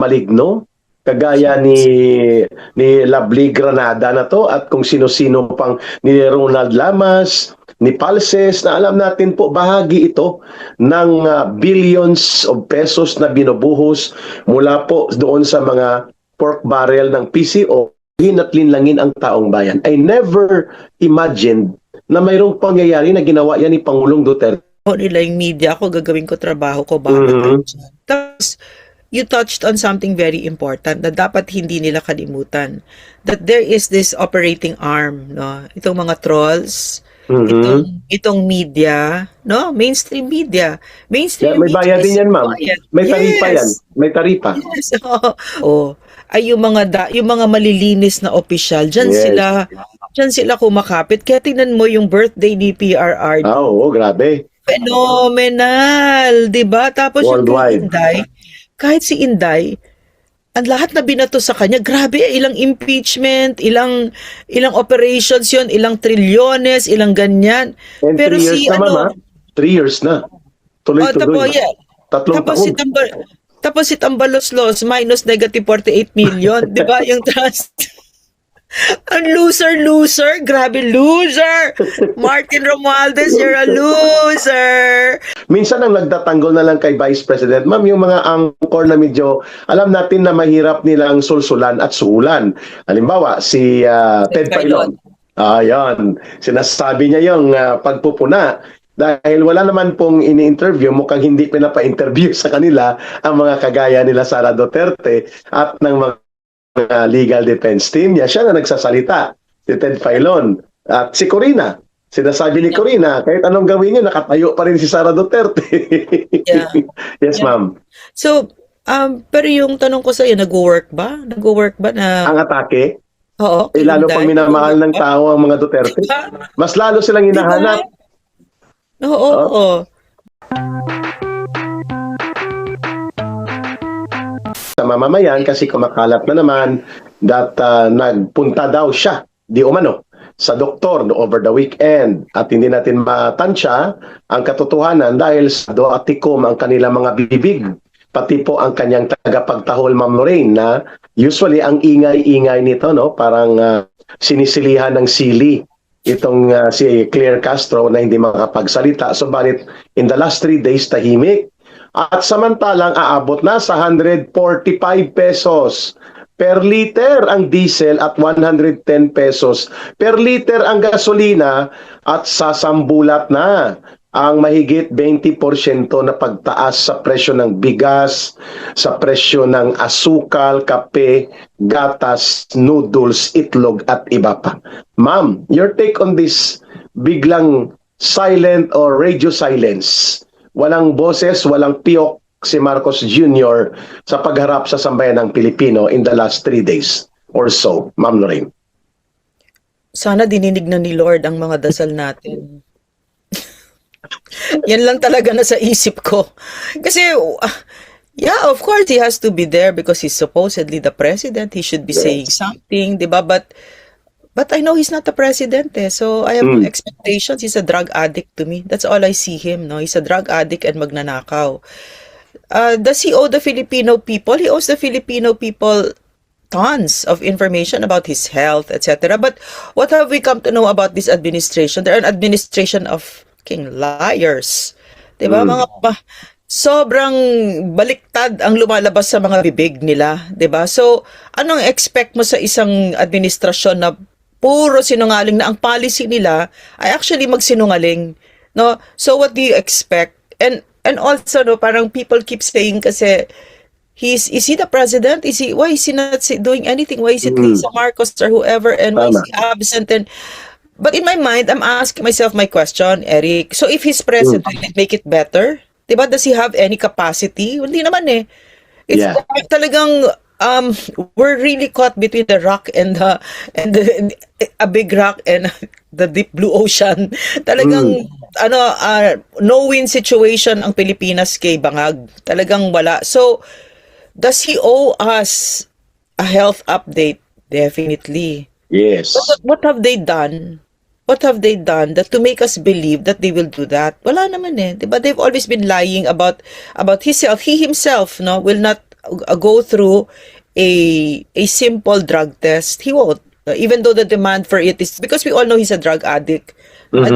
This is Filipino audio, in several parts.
maligno kagaya ni Lovely Granada na to at kung sino-sino pang ni Ronald Lamas, ni Palses na alam natin po bahagi ito ng billions of pesos na binubuhos mula po doon sa mga pork barrel ng PCO at linlangin ang taong bayan. I never imagined na mayroong pangyayari na ginawa yan ni Pangulong Duterte. Nila yung media ko, gagawin ko trabaho ko, bakit Tapos, you touched on something very important na dapat hindi nila kalimutan. That there is this operating arm, no? Itong mga trolls, itong media, no? Mainstream media. Mainstream May media bayad din yan, ma'am. May taripa yan. May taripa. Yes. Oh. Ay yung mga malilinis na opisyal, diyan sila kumakapit. Kaya tingnan mo yung birthday ni PRRD. Oo, grabe. Phenomenal, 'di ba? Tapos Worldwide. yung Inday, kahit si Inday, ang lahat na binato sa kanya, grabe, ilang impeachment, ilang operations 'yon, ilang trilyones, ilang ganyan. And Pero 3 years si na, ma'am, 3 years na. Tuloy-tuloy. Tatlong taon. Tapos si Tambaloslos minus negative 48 million, 'di ba? Yung trust. Ang loser, grabe loser. Martin Romualdez, you're a loser. Minsan ang nagtatanggol na lang kay Vice President, ma'am, yung mga angkor na medyo alam natin na mahirap nilang sulsulan at suulan. Halimbawa, si Ted Pailon. Ayan, sinasabi niya yung pagpupuna. Dahil wala naman pong ini-interview, mukhang hindi pinapa-interview sa kanila ang mga kagaya nila Sara Duterte at ng mga legal defense team niya. Siya na nagsasalita, si Ted Pailon. At si Corina, sinasabi ni Corina, kahit anong gawin niya, nakatayo pa rin si Sara Duterte. Yes, ma'am. So, pero yung tanong ko sa iyo, nag-work ba? Nag-work ba na... Ang atake? Oo. Lalo pang minamahal ng tao ang mga Duterte. Mas lalo silang hinahanap. Oo. Sa mamamayan kasi kumakalat na naman that nagpunta daw siya di umano sa doktor over the weekend at hindi natin matansya ang katotohanan dahil sa doatikom ang kanilang mga bibig pati po ang kanyang tagapagtahol Ma'am Lorraine na usually ang ingay-ingay nito no parang sinisilihan ng sili itong si Claire Castro na hindi makapagsalita. Subalit in the last 3 days tahimik. At samantalang aabot na sa 145 pesos per liter ang diesel at 110 pesos per liter ang gasolina at sasambulat na ang mahigit 20% na pagtaas sa presyo ng bigas, sa presyo ng asukal, kape, gatas, noodles, itlog at iba pa. Ma'am, your take on this biglang silent or radio silence? Walang boses, walang piyok si Marcos Jr. sa pagharap sa sambayan ng Pilipino in the last 3 days or so, Ma'am Lorraine. Sana dininig na ni Lord ang mga dasal natin. Yan lang talaga na sa isip ko. Kasi, yeah, of course, he has to be there because he's supposedly the president. He should be saying something, di ba? But I know he's not the president so I have no expectations. He's a drug addict to me. That's all I see him, no? He's a drug addict and magnanakaw. Does he owe the Filipino people? He owes the Filipino people tons of information about his health, etc. But what have we come to know about this administration? They're an administration of king liars. Diba? Sobrang baliktad ang lumalabas sa mga bibig nila. Diba? So, anong expect mo sa isang administrasyon na puro sinungaling na ang policy nila ay actually magsinungaling, no? So what do you expect? And also no, parang people keep saying kasi is he the president? Why is he not doing anything? Why is it Lisa Marcos or whoever and why is he absent? But in my mind, I'm asking myself my question, Eric. So if he's president, will it make it better? Diba? Does he have any capacity? Hindi naman eh. It's talagang we're really caught between the rock and a big rock and the deep blue ocean. Talagang no-win situation ang Pilipinas kay Bangag. Talagang wala. So, does he owe us a health update? Definitely. Yes. But what have they done? What have they done that to make us believe that they will do that? Wala naman eh. Diba? They've always been lying about his health. He himself will not go through a simple drug test, he won't. Even though the demand for it is, because we all know he's a drug addict. I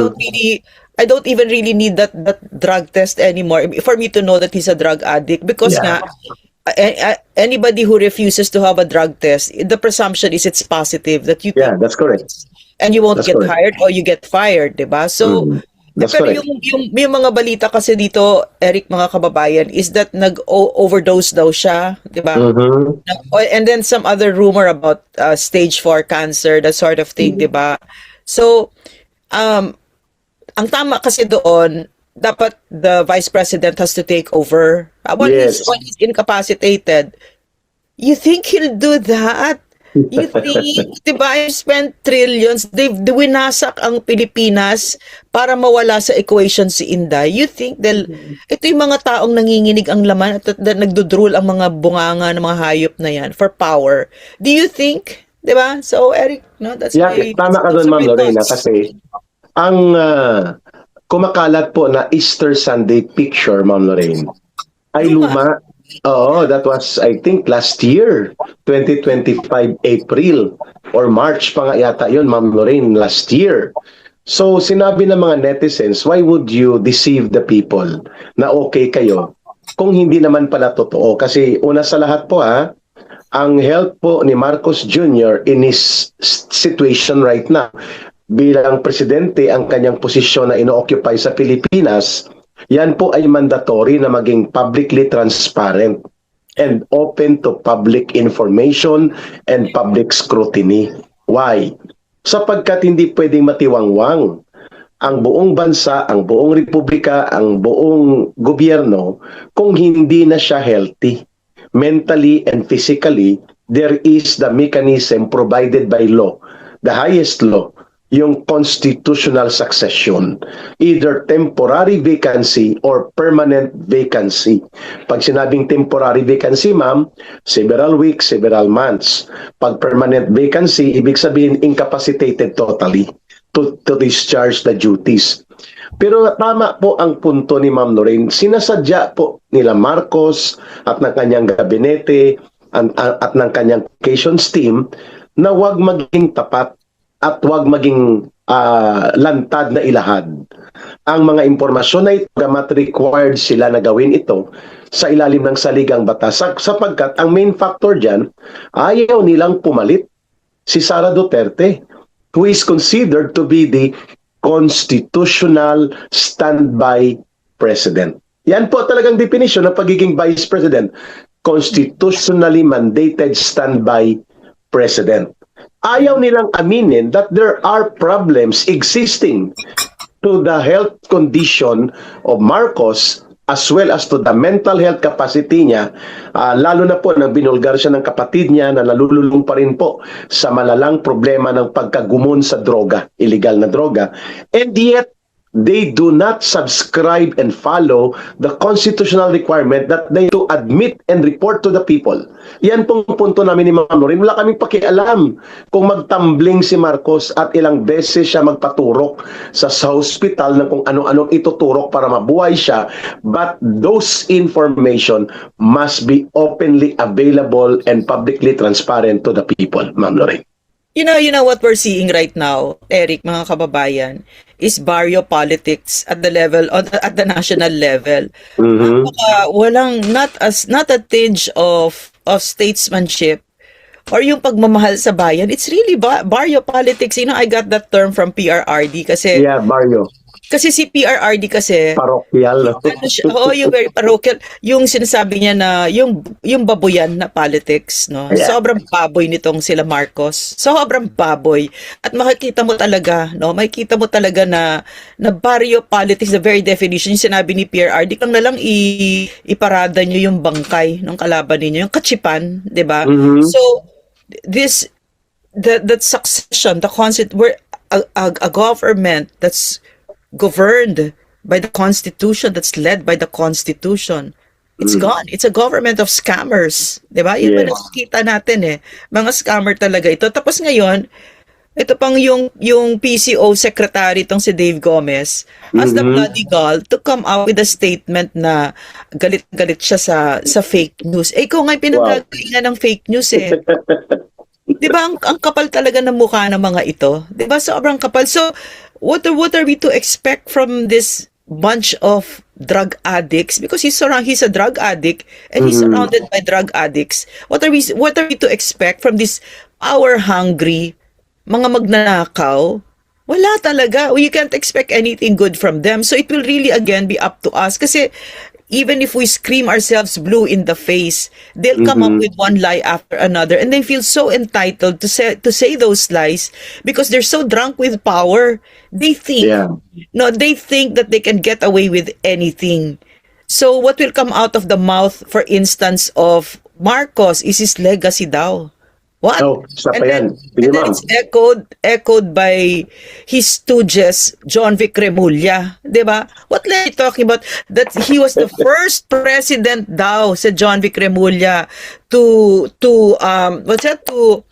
don't even really need that drug test anymore for me to know that he's a drug addict, because Yeah. anybody who refuses to have a drug test, the presumption is it's positive, that you Yeah, think, that's correct. and you won't That's get correct. hired or you get fired, 'di ba? So That's pero correct. yung mga balita kasi dito, Eric, mga kababayan, is that nag-overdose daw siya, 'di ba? Mhm. And then some other rumor about stage 4 cancer, that sort of thing, 'di ba? So um ang tama kasi doon, dapat the vice president has to take over. Yes. When he's incapacitated, you think he'll do that? You think, di ba, I spent trillions, winasak ang Pilipinas para mawala sa equation si Inday. You think ito yung mga taong nanginginig ang laman at nagdudrol ang mga bunganga ng mga hayop na yan for power. Do you think, di ba? So, Eric, no, that's Yeah, my, tama ka those doon, are Ma'am my Lorena, thoughts. kasi ang kumakalat po na Easter Sunday picture, Ma'am Lorraine, ay luma. Oo, that was, I think, last year, 2025 April or March pa nga yata yun, Ma'am Lorraine, last year. So, sinabi ng mga netizens, why would you deceive the people na okay kayo kung hindi naman pala totoo? Kasi una sa lahat po ang health po ni Marcos Jr. in his situation right now, bilang presidente, ang kanyang posisyon na ino-occupy sa Pilipinas, yan po ay mandatory na maging publicly transparent and open to public information and public scrutiny. Why? Sapagkat hindi pwedeng matiwangwang ang buong bansa, ang buong republika, ang buong gobyerno kung hindi na siya healthy. Mentally and physically, there is the mechanism provided by law, the highest law, yung constitutional succession, either temporary vacancy or permanent vacancy. Pag sinabing temporary vacancy, ma'am, several weeks, several months. Pag permanent vacancy, ibig sabihin incapacitated totally to discharge the duties. Pero tama po ang punto ni Ma'am Lorraine, sinasadya po nila Marcos at ng kanyang gabinete at ng kanyang communications team na huwag maging tapat at huwag maging lantad na ilahad ang mga impormasyon na ito, gamat required sila na gawin ito sa ilalim ng saligang batas, sapagkat ang main factor dyan, ayaw nilang pumalit si Sara Duterte, who is considered to be the constitutional standby president. Yan po talagang definition ng pagiging vice president, constitutionally mandated standby president. Ayaw nilang aminin that there are problems existing to the health condition of Marcos as well as to the mental health capacity niya, lalo na po nang binulgar siya ng kapatid niya na nalululong pa rin po sa malalang problema ng pagkagumon sa droga, illegal na droga. And yet, they do not subscribe and follow the constitutional requirement that they to admit and report to the people. Yan pong punto namin ni Ma'am Lorraine. Wala kaming pakialam kung magtambling si Marcos at ilang beses siya magpaturok sa hospital na kung ano-anong ituturok para mabuhay siya. But those information must be openly available and publicly transparent to the people, Ma'am Lorraine. You know what we're seeing right now, Eric, mga kababayan, is barrio politics at the level, at the national level. Walang not a tinge of statesmanship or yung pagmamahal sa bayan. It's really barrio politics. You know, I got that term from PRRD kasi Yeah, barrio. Kasi si PRRD kasi Parokyal. No? ano siya, yung very parochial, yung sinasabi niya na yung baboyan na politics, no. Yeah. Sobrang baboy nitong sila Marcos. Sobrang baboy. At makikita mo talaga, no, makikita mo talaga na barrio politics, the very definition, yung sinabi ni PRRD, kang na lang iparada niyo yung bangkay ng kalaban niyo, yung kachipan, 'di ba? So that succession, the concept where a government that's governed by the Constitution, that's led by the Constitution, it's gone. It's a government of scammers. Diba? Yun ba nakikita natin eh. Mga scammer talaga ito. Tapos ngayon, Ito pang yung PCO secretary tong si Dave Gomez as the bloody gall to come out with a statement na galit-galit siya sa fake news. Eh, ikaw nga yung Wow. pinanggagalingan ng fake news eh. Di ba ang kapal talaga ng mukha ng mga ito? Di ba sobrang kapal? So, what are we to expect from this bunch of drug addicts? Because he's a drug addict and he's surrounded by drug addicts. What are we to expect from this power hungry mga magnanakaw? Wala talaga. You can't expect anything good from them. So it will really again be up to us. Kasi even if we scream ourselves blue in the face, they'll come up with one lie after another and they feel so entitled to say those lies because they're so drunk with power. They think, Yeah. they think that they can get away with anything. So what will come out of the mouth, for instance, of Marcos is his legacy daw. What? Oh, isa pa yan. Sige, And then ma'am. it's echoed by his stooges, John Vic Remulla, 'di ba? What are you talking about? That he was the first president daw sa John Vic Remulla what's that to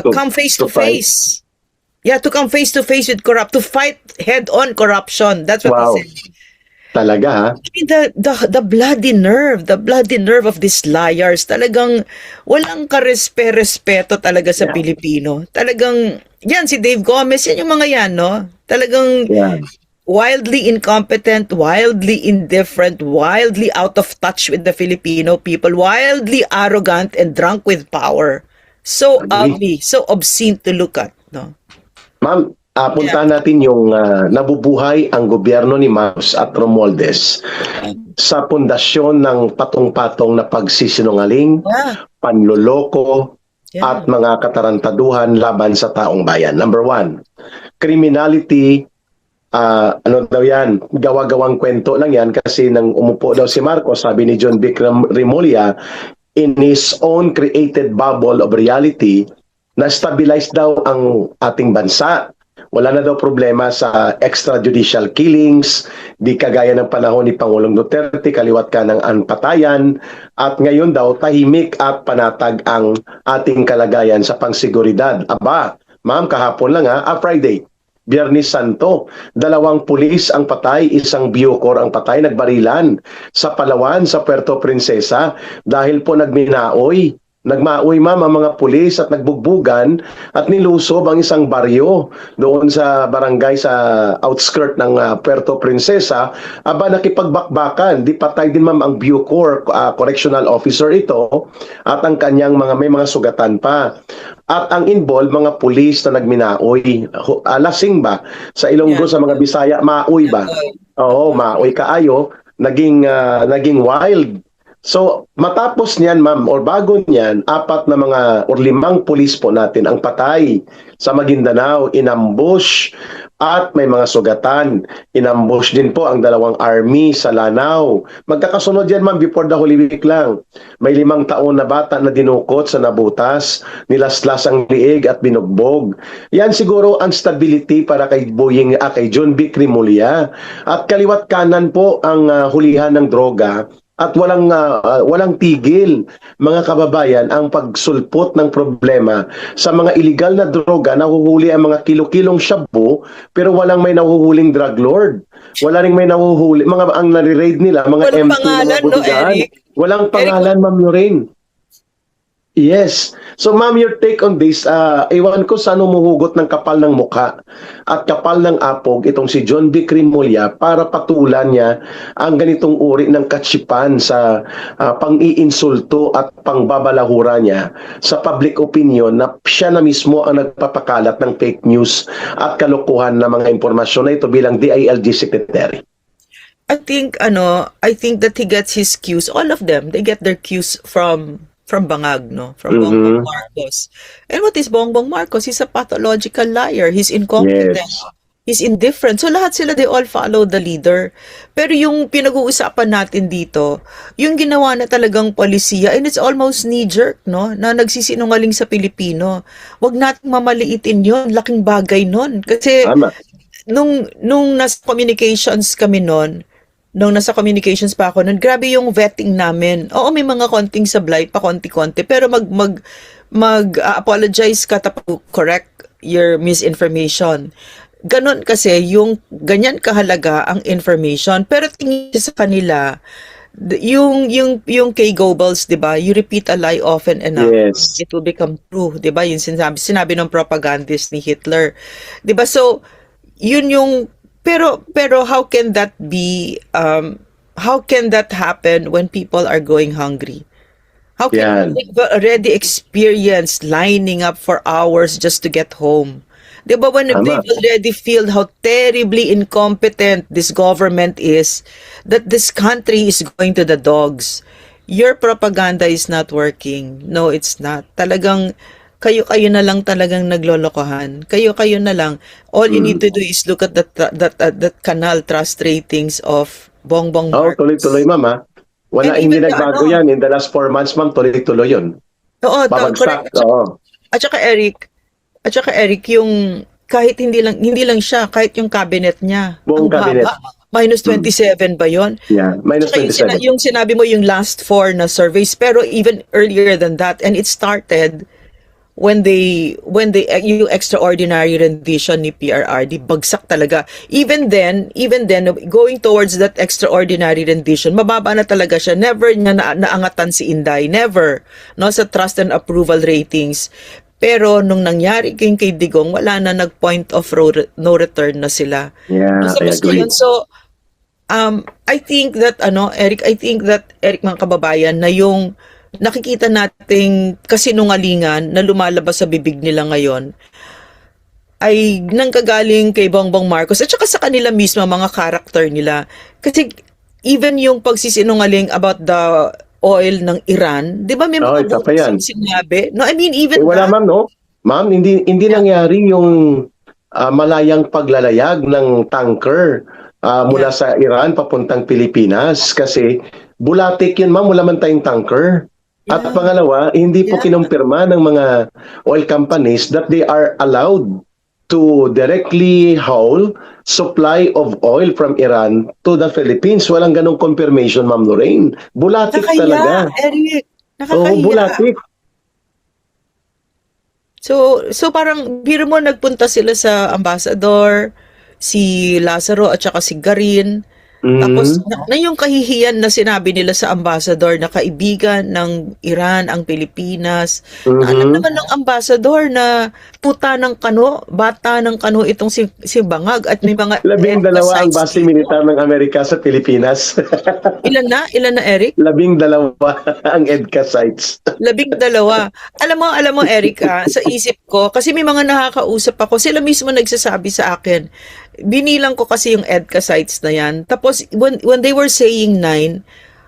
come face to fight. face. Yeah, to come face to face with to fight head on corruption. That's what Wow. he said. Talaga, ha? I mean, the bloody nerve of these liars, talagang walang karespeto talaga sa Yeah. Pilipino. Talagang, yan, si Dave Gomez, yan yung mga yan, no? Talagang Yeah. wildly incompetent, wildly indifferent, wildly out of touch with the Filipino people, wildly arrogant and drunk with power. So ugly, so obscene to look at, no? Ma'am, puntahan natin yung nabubuhay ang gobyerno ni Marcos at Romualdez sa pundasyon ng patong-patong na pagsisinungaling, Yeah. panloloko, Yeah. at mga katarantaduhan laban sa taong bayan. Number one, criminality, ano daw yan, gawa-gawang kwento lang yan kasi nang umupo daw si Marcos, sabi ni John Vic Remulla, in his own created bubble of reality, na-stabilize daw ang ating bansa. Wala na daw problema sa extrajudicial killings, di kagaya ng panahon ni Pangulong Duterte, kaliwat ka ng anpatayan, at ngayon daw tahimik at panatag ang ating kalagayan sa pangsiguridad. Aba, ma'am, kahapon lang Friday, Biyernes Santo, 2 pulis ang patay, 1 Bucor ang patay, nagbarilan sa Palawan, sa Puerto Princesa, dahil po Nagmaoy ma'am ang mga pulis at nagbugbugan at nilusob ang isang baryo doon sa barangay sa outskirt ng Puerto Princesa. Aba, nakipagbakbakan. Di patay din ma'am ang Bucor correctional officer ito at ang kanyang may mga sugatan pa. At ang involved, mga pulis na nagminaoy. Lasing ba? Sa Ilonggo, Yeah. sa mga Bisaya, maoy ba? Oo, maoy kaayo. Naging wild. So, matapos niyan, ma'am, or bago niyan, 4 na mga or 5 pulis po natin ang patay sa Maguindanao, inambush at may mga sugatan. Inambush din po ang 2 army sa Lanao. Magkakasunod yan, ma'am, before the Holy Week lang. May 5 taon na bata na dinukot sa nabutas, nilaslas ang liig at binugbog. Yan siguro ang stability para kay kay John Vic Remulla. At kaliwat kanan po ang hulihan ng droga. At walang tigil, mga kababayan, ang pagsulpot ng problema sa mga illegal na droga. Nahuhuli ang mga kilo-kilong shabu, pero walang may nahuhuling drug lord. Wala ring may nahuhuli, ang nare-raid nila, mga Walang MP, pangalan, mga no, bodegahan. Eric? Walang pangalan, Ma'am Lorraine. Yes. So ma'am, your take on this, iwan ko saan humuhugot ng kapal ng mukha at kapal ng apog itong si John Vic Remulla para patulan niya ang ganitong uri ng katsipan sa pang-iinsulto at pangbabalahura niya sa public opinion na siya na mismo ang nagpapakalat ng fake news at kalokohan na mga impormasyon na ito bilang DILG Secretary. I think that he gets his cues, all of them, they get their cues from Bangag, no? From Bongbong Marcos. And what is Bongbong Marcos? He's a pathological liar. He's incompetent. Yes. He's indifferent. So lahat sila, they all follow the leader. Pero yung pinag-uusapan natin dito, yung ginawa na talagang polisiya, and it's almost knee-jerk, no? Na nagsisinungaling sa Pilipino. Wag nating mamaliitin yun. Laking bagay nun. Kasi Tama. nung nasa communications kami nun, nung nasa communications pa ako, nun, grabe yung vetting namin. Oo, may mga konting sablay pa, konti-konti, pero mag-apologize ka tapos correct your misinformation. Ganon kasi, yung ganyan kahalaga ang information. Pero tingin sa kanila, yung kay Goebbels, 'di ba? You repeat a lie often enough, Yes. it will become true, 'di ba? Yung sinabi ng propagandist ni Hitler. 'Di ba? So, yun yung pero how can that happen when people are going hungry? How can Yan. they've already experienced lining up for hours just to get home? Di ba when Tama. they've already feel how terribly incompetent this government is, that this country is going to the dogs. Your propaganda is not working. No, it's not. Talagang kayo-kayo na lang talagang naglolokohan. Kayo-kayo na lang. All you need to do is look at that canal trust ratings of Bongbong Oh, Marcos. tuloy-tuloy, ma'am, ha? Wala, And hindi even the nagbago ano, yan. In the last 4 months, ma'am, tuloy-tuloy yun. Oo, Babagsak, correct. oo. At saka Eric, yung kahit hindi lang siya, kahit yung cabinet niya, Buong ang cabinet. baba. Minus 27 ba yon? Yeah, minus Tsaka 27. yung sinabi mo yung last 4 na surveys, pero even earlier than that, and it started when yung extraordinary rendition ni PRRD, bagsak talaga. Even then, going towards that extraordinary rendition, mababa na talaga siya. Never niya naangatan si Inday. Never. No, sa trust and approval ratings. Pero nung nangyari kay Digong, wala na nag-point of no return na sila. Yeah, So, I basta agree. yun. So, I think that Eric, mga kababayan, na yung nakikita nating kasinungalingan na lumalabas sa bibig nila ngayon ay nanggagaling kay Bongbong Marcos at saka sa kanila mismo, mga character nila. Kasi even yung pagsisinungaling about the oil ng Iran, 'di ba may Oh, mga isa pa yan. sinabi? No, I mean even Wala, that. ma'am, no? Ma'am, hindi nangyari yung malayang paglalayag ng tanker mula sa Iran papuntang Pilipinas kasi bulatik yun, ma'am, wala man tayong tanker. At Yeah. pangalawa, hindi po Yeah. kinumpirma ng mga oil companies that they are allowed to directly haul supply of oil from Iran to the Philippines. Walang ganong confirmation, Ma'am Lorraine. Bulatik talaga. Eric. Oo, Nakakahiya. bulatik. So parang biro mo nagpunta sila sa ambassador, si Lazaro at saka si Garin. Tapos na yung kahihiyan na sinabi nila sa ambassador na kaibigan ng Iran ang Pilipinas. Na alam naman ng ambassador na puta ng kano, bata ng kano itong si Bangag at may mga 12 EDCA ang sites base dito. militar ng Amerika sa Pilipinas. Ilan na Eric? 12 ang EDCA sites. 12. Alam mo, Erica, sa isip ko, kasi may mga nakakausap ako, sila mismo nagsasabi sa akin, binilang ko kasi yung EDCA sites na yan. Tapos, when they were saying 9,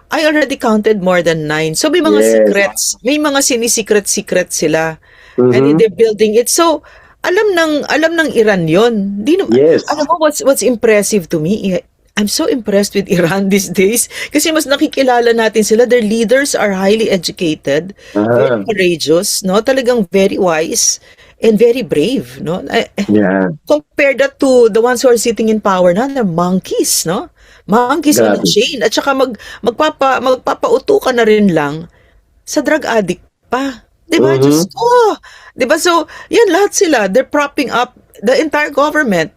I already counted more than 9. So, may mga Yes. secrets, may mga sinisikret-secret sila. And they're building it. So, alam ng Iran yon. Yes. Alam mo, what's impressive to me, I'm so impressed with Iran these days kasi mas nakikilala natin sila. Their leaders are highly educated, very courageous, no? Talagang very wise and very brave, no? Yeah. Compare that to the ones who are sitting in power na, they're monkeys, no? Monkeys on a Grabe. chain. At saka magpapauto ka na rin lang sa drug addict pa. Diba? Diyos ko. Diba? So, yan lahat sila. They're propping up the entire government,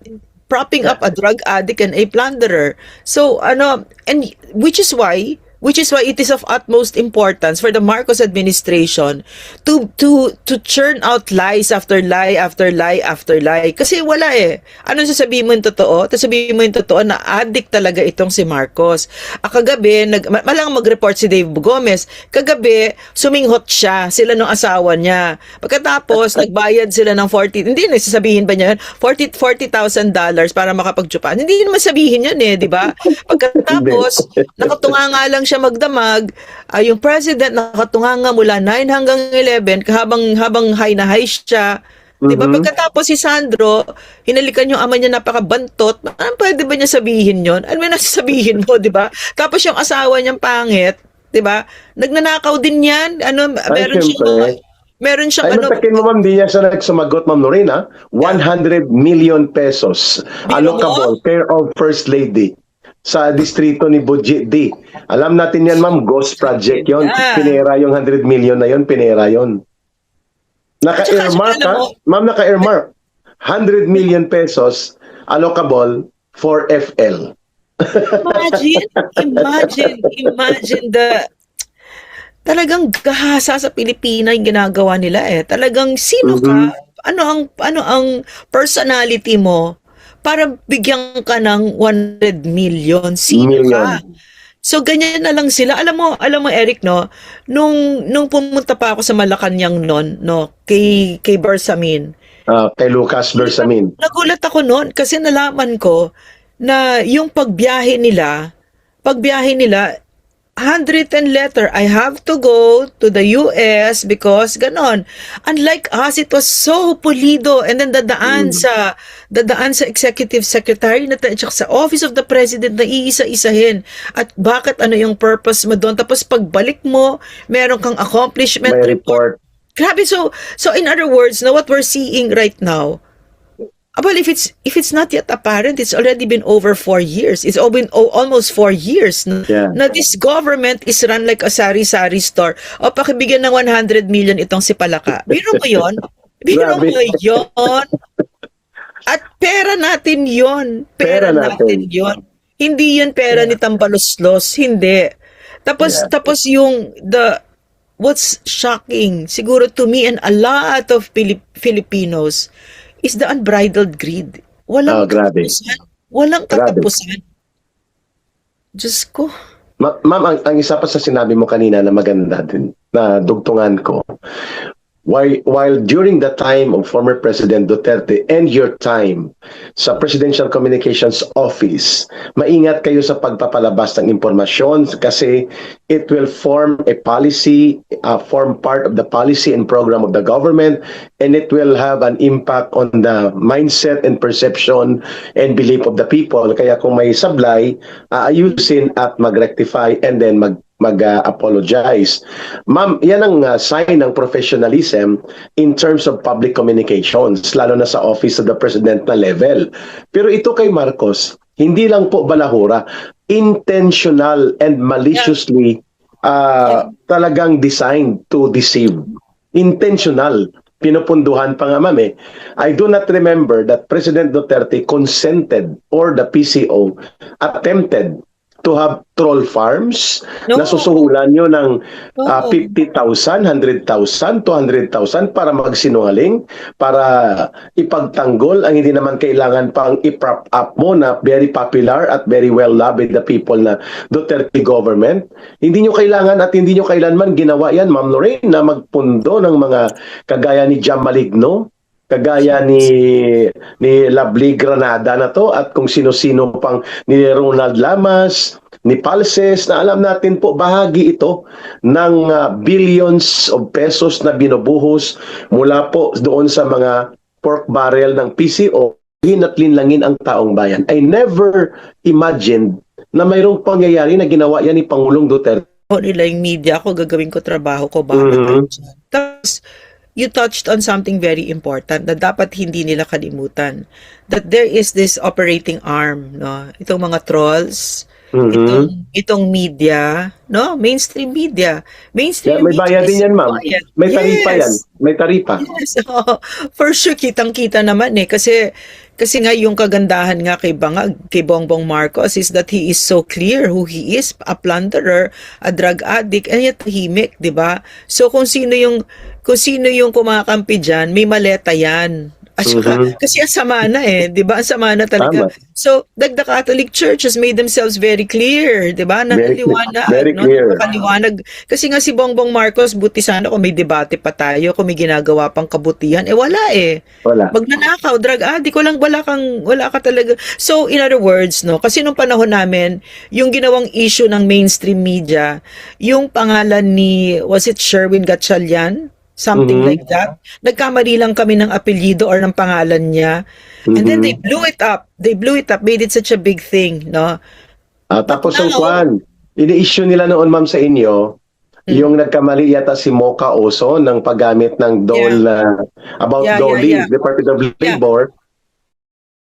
propping up a drug addict and a plunderer. So, and which is why it is of utmost importance for the Marcos administration to churn out lies after lie after lie after lie. Kasi wala eh. Ano sasabihin mo yung totoo? Sasabihin mo yung totoo na addict talaga itong si Marcos. Kagabi, malang mag-report si Dave Gomez, kagabi, suminghot siya, sila ng asawa niya. Pagkatapos, nagbayad sila ng hindi na sasabihin ba niya, $40,000 para makapagtsupan. Hindi naman sabihin yun eh, di ba? Pagkatapos, nakatunga nga lang siya magdamag, yung president nakatunga nga mula 9 hanggang 11 habang high na high siya. Diba? Pagkatapos si Sandro, hinalikan yung ama niya napakabantot. Ano pwede ba niya sabihin yon? Ano ba nasasabihin mo, diba? Tapos yung asawa niyang pangit, diba? Nagnanakaw din yan. Meron siyang Ay, matakin mo, ma'am, di niya siya nagsumagot, Ma'am Lorena. 100 million pesos Biro mo? allocable care of First Lady sa distrito ni Budget D. Alam natin yan, ma'am, ghost project yon. Yeah. Pinera yung 100 million na yon, pinera yon. Naka-earmark, alam ha? mo, Ma'am, naka-earmark. 100 million pesos allocable for FL. imagine talagang gahasa sa Pilipina yung ginagawa nila eh. Talagang sino ka? Ano ang personality mo para bigyan ka ng 100 million? Sino ka? So ganyan na lang sila. Alam mo Eric, no, nung pumunta pa ako sa Malacanang noon, no, kay Bersamin. Kay Lucas Bersamin. Nagulat ako noon kasi nalaman ko na yung pagbiyahe nila, 110 letter, I have to go to the US because ganon. Unlike us, it was so pulido, and then dadaan sa executive secretary na at sa office of the president na iisa-isahin. At bakit ano yung purpose mo doon? Tapos pagbalik mo, meron kang accomplishment May report. Grabe, so in other words, now what we're seeing right now, well, if it's not yet apparent, it's already been over 4 years. It's been almost 4 years na this government is run like a sari-sari store. O pakibigyan ng 100 million itong si Palaka. Biro mo yon? Biro mo yon? At pera natin yon. Pera natin yon. Hindi yun pera ni Tambaloslos. Hindi. Tapos yung what's shocking, siguro to me and a lot of Filipinos, is the unbridled greed. Walang katapusan. Walang katapusan. Diyos ko. Ma'am, ang isa pa sa sinabi mo kanina na maganda din, na dugtungan ko, while during the time of former President Duterte and your time sa Presidential Communications Office, maingat kayo sa pagpapalabas ng impormasyon kasi it will form a policy, form part of the policy and program of the government, and it will have an impact on the mindset and perception and belief of the people. Kaya kung may sablay, ayusin at mag-rectify and then mag-apologize. Ma'am, yan ang sign ng professionalism in terms of public communications, lalo na sa office of the president na level. Pero ito kay Marcos, hindi lang po balahura, intentional and maliciously talagang designed to deceive. Intentional. Pinupunduhan pa nga, ma'am eh. I do not remember that President Duterte consented or the PCO attempted to have troll farms na susuhulan nyo ng 50,000, 100,000, 200,000 para magsinungaling, para ipagtanggol ang hindi naman kailangan pang i-prop up mo na very popular at very well loved with the people na Duterte government. Hindi nyo kailangan at hindi nyo kailanman ginawa yan, Ma'am Lorraine, na magpundo ng mga kagaya ni Jam Maligno, kagaya ni Lovely Granada na to, at kung sino-sino pang ni Ronald Lamas, ni Palses, na alam natin po bahagi ito ng billions of pesos na binubuhos mula po doon sa mga pork barrel ng PCO, hinatlinlangin ang taong bayan. I never imagined na mayroong pangyayari na ginawa yan ni Pangulong Duterte. Nila yung media ko, gagawin ko trabaho ko, bakit? Tapos, you touched on something very important na dapat hindi nila kalimutan. That there is this operating arm, no? Itong mga trolls, itong media, no? Mainstream media. Mainstream may media bayad din yan, ma'am. May taripa yan. May taripa. Yes. For sure, kitang-kita naman eh. Kasi nga yung kagandahan nga kay Bongbong Marcos is that he is so clear who he is, a plunderer, a drug addict, and yet tahimik, di ba? So kung sino yung kumakampi dyan, may maleta yan. At saka, kasi ang sama na eh, di ba? Ang sama na talaga. Tama. So, the Catholic Church has made themselves very clear, di ba? Nakaliwanag. Very clear. Nakaliwanag. Kasi nga si Bongbong Marcos, buti sana kung may debate pa tayo, kung may ginagawa pang kabutihan. Wala eh. Wala. Magnanakaw, drug addict, wala ka talaga. So, in other words, no, kasi nung panahon namin, yung ginawang issue ng mainstream media, yung pangalan ni, was it Sherwin Gatchalian? Something like that. Nagkamali lang kami ng apelyido or ng pangalan niya. And then they blew it up. Made it such a big thing, no? Tapos ang kwan, ini-issue nila noon, ma'am, sa inyo, yung nagkamali yata si Mocha Oso ng paggamit ng Dole, Department of Labor,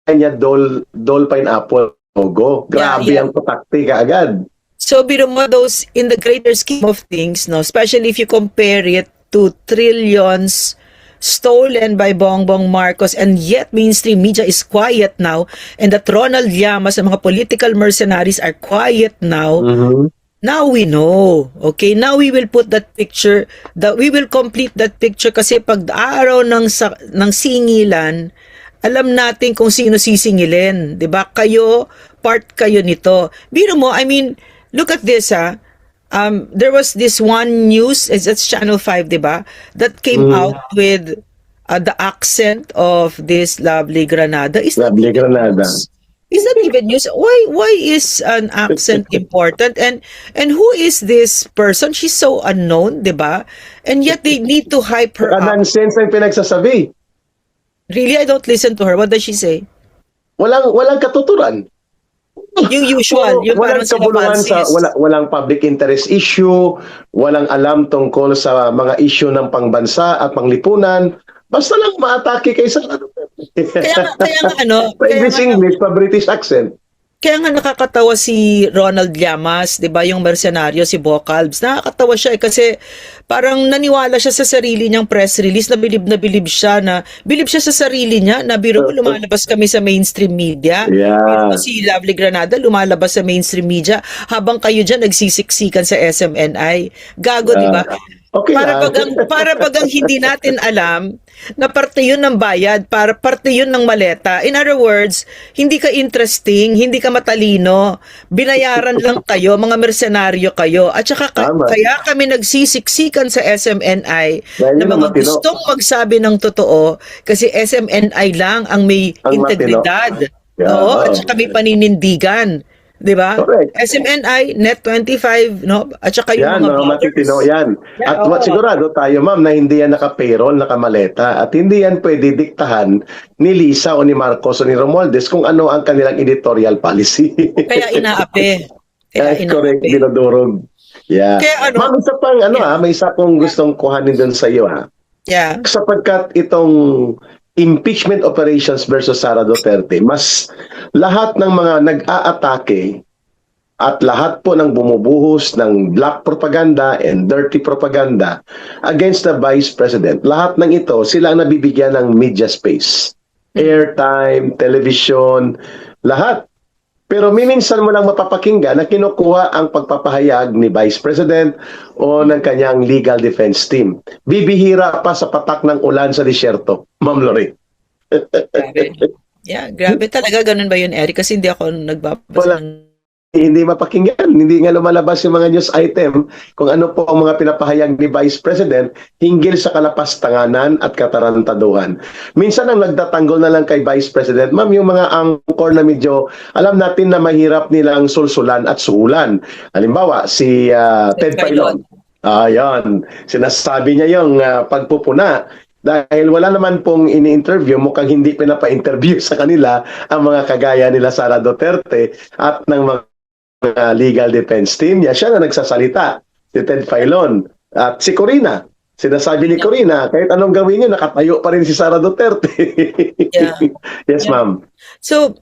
kanya Dole Pineapple. logo. Yeah, Grabe yeah. ang putakti kaagad. So, biro mo those in the greater scheme of things, no, especially if you compare it to trillions stolen by Bongbong Marcos, and yet mainstream media is quiet now, and that Ronald Llamas and mga political mercenaries are quiet now. Mhm. Now we know. Okay, now we will put that picture, that we will complete that picture, kasi pag araw ng singilan, alam natin kung sino sisingilin, 'di ba? Kayo, part kayo nito. Biro mo, I mean, look at this, ha. There was this one news, it's Channel 5, 'di ba? That came out with the accent of this lovely Granada. Is that Lovely even Granada. news? Is that even news? Why is an accent important? And who is this person? She's so unknown, 'di ba? And yet they need to hype her up. Nonsense ang pinagsasabi. Really, I don't listen to her. What does she say? Walang katuturan. Yung usual, yung Walang parang sila kabuluhan sa Francis. walang public interest issue, walang alam tungkol sa mga issue ng pangbansa at panglipunan. Basta lang maatake kay Sara Duterte. Kaya nga ano, Pa English, pa British accent. Kaya nga nakakatawa si Ronald Llamas, 'di ba, yung mersenaryo si Bocalbs. Nakakatawa siya kasi parang naniwala siya sa sarili niyang press release, na bilib siya sa sarili niya, na biro mo lumalabas kami sa mainstream media. Yeah. Biro mo si Lovely Granada lumalabas sa mainstream media habang kayo diyan nagsisiksikan sa SMNI. Gago, 'di ba? Okay Para bagang hindi natin alam na parte yun ng bayad, para parte yun ng maleta. In other words, hindi ka interesting, hindi ka matalino, binayaran lang kayo, mga mersenaryo kayo. At saka Tama. kaya kami nagsisiksikan sa SMNI Dahil na yun ang mga matino. gustong magsabi ng totoo, kasi SMNI lang ang may Ang integridad. Yeah. Oo, at saka may paninindigan. 'Di ba? Correct. SMNI, Net25, no? At saka yung Yan, mga bloggers. matitino yan. Yeah, At oo. sigurado tayo, ma'am, na hindi yan naka-payroll, nakamaleta. At hindi yan pwede diktahan ni Lisa o ni Marcos o ni Romualdez kung ano ang kanilang editorial policy. Kaya inaapi. Correct, dinudurog. Yeah. Kaya ano- Ma'am, isa pang may isa kong gustong kuhanin doon sa iyo, ha. Yeah. Sapagkat itong impeachment operations versus Sara Duterte, mas lahat ng mga nag-aatake at lahat po ng bumubuhos ng black propaganda and dirty propaganda against the Vice President, lahat ng ito, sila ang nabibigyan ng media space. Airtime, television, lahat. Pero minsan mo lang mapapakinggan na kinukuha ang pagpapahayag ni Vice President o ng kanyang legal defense team. Bibihira pa sa patak ng ulan sa disyerto, Ma'am Lori. Grabe. Yeah, grabe talaga. Ganun ba yun, Eric? Kasi hindi ako nagbabasa Wala. ng... Hindi mapakinggan, hindi nga lumalabas yung mga news item kung ano po ang mga pinapahayag ni Vice President hinggil sa kalapastanganan at katarantaduhan. Minsan ang nagtatanggol na lang kay Vice President, ma'am, yung mga angkor na medyo alam natin na mahirap nilang sulsulan at suhulan. Halimbawa, si Ted Pailon. Ayan, sinasabi niya yung pagpupuna. Dahil wala naman pong ini-interview, mukhang hindi pinapa-interview sa kanila ang mga kagaya nila Sara Duterte at ng mga legal defense team niya. Siya na nagsasalita, si Ted Filon. At si Corina, sinasabi ni Corina, kahit anong gawin niya, nakatayo pa rin si Sara Duterte. Yeah. Yes, Yeah. ma'am. So,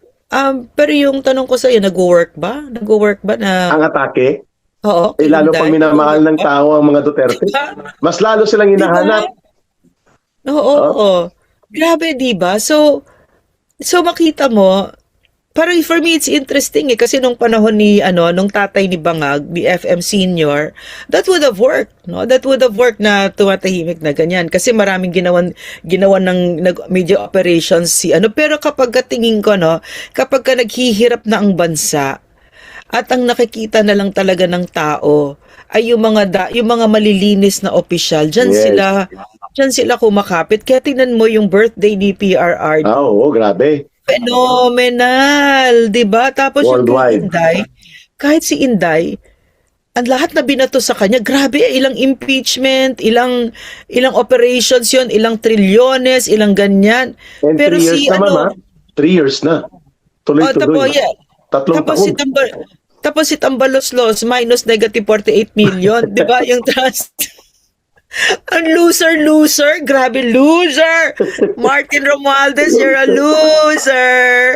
pero yung tanong ko sa'yo, nag-work ba? Nag-work ba na... Ang atake, Oo. lalo Hyundai, pang minamahal ng nag-work ba? tao ang mga Duterte. Diba? Mas lalo silang hinahanap. Oo. Grabe, diba? So makita mo, parang for me it's interesting kasi nung panahon ni nung tatay ni Bangag, BFM Senior, that would have worked, no? That would have worked na tumatahimik na ganyan kasi maraming ginawan ng media operations pero kapag tingin ko kapag ka naghihirap na ang bansa at ang nakikita na lang talaga ng tao ay yung mga malilinis na opisyal, Yes. Diyan sila kumakapit. Kaya tingnan mo yung birthday ni PRR. Oo, grabe. Phenomenal, 'di ba? Tapos yung kay Worldwide. Inday, kahit si Inday, ang lahat na binato sa kanya, grabe, ilang impeachment, ilang operations 'yon, ilang trilyones, ilang ganyan. And Pero 3 years si na, ma'am, 3 years na. Tuloy-tuloy. Tatlong tapos taon. si Tambaloslos minus negative 48 million, 'di ba? Yung trust. Ang loser, grabe loser. Martin Romualdez, you're a loser.